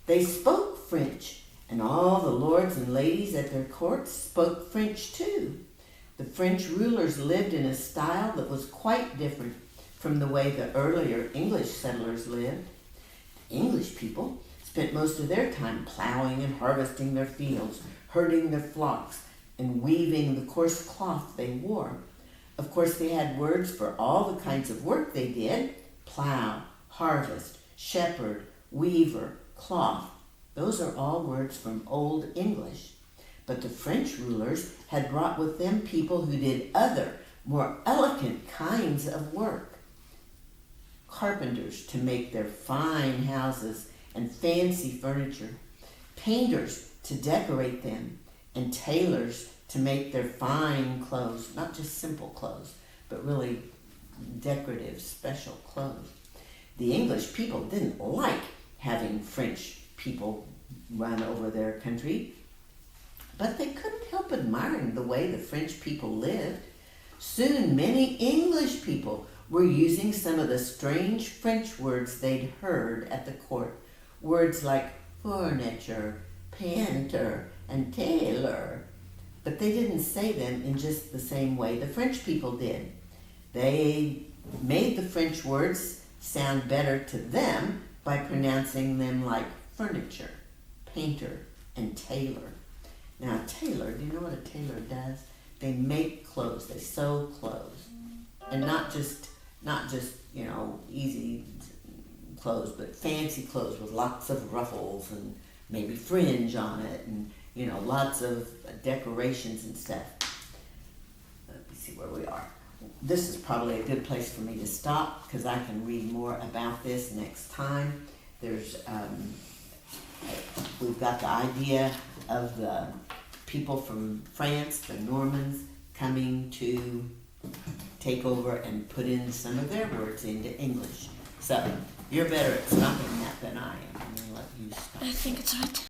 They spoke French, and all the lords and ladies at their courts spoke French too. The French rulers lived in a style that was quite different from the way the earlier English settlers lived. English people spent most of their time plowing and harvesting their fields, herding their flocks, and weaving the coarse cloth they wore. Of course, they had words for all the kinds of work they did: plow, harvest, shepherd, weaver, cloth. Those are all words from Old English. But the French rulers had brought with them people who did other, more elegant kinds of work. Carpenters to make their fine houses and fancy furniture, painters to decorate them, and tailors to make their fine clothes, not just simple clothes, but really decorative, special clothes. The English people didn't like having French people run over their country, but they couldn't help admiring the way the French people lived. Soon many English people were using some of the strange French words they'd heard at the court. Words like furniture, painter, and tailor. But they didn't say them in just the same way the French people did. They made the French words sound better to them by pronouncing them like furniture, painter, and tailor. Now, a tailor, do you know what a tailor does? They make clothes, they sew clothes. And not just easy clothes, but fancy clothes with lots of ruffles and maybe fringe on it, and lots of decorations and stuff. Let me see where we are. This is probably a good place for me to stop because I can read more about this next time. We've got the idea of the people from France, the Normans, coming to take over and put in some of their words into English. So you're better at stopping that than I am. I'm going to let you stop. I think it's right.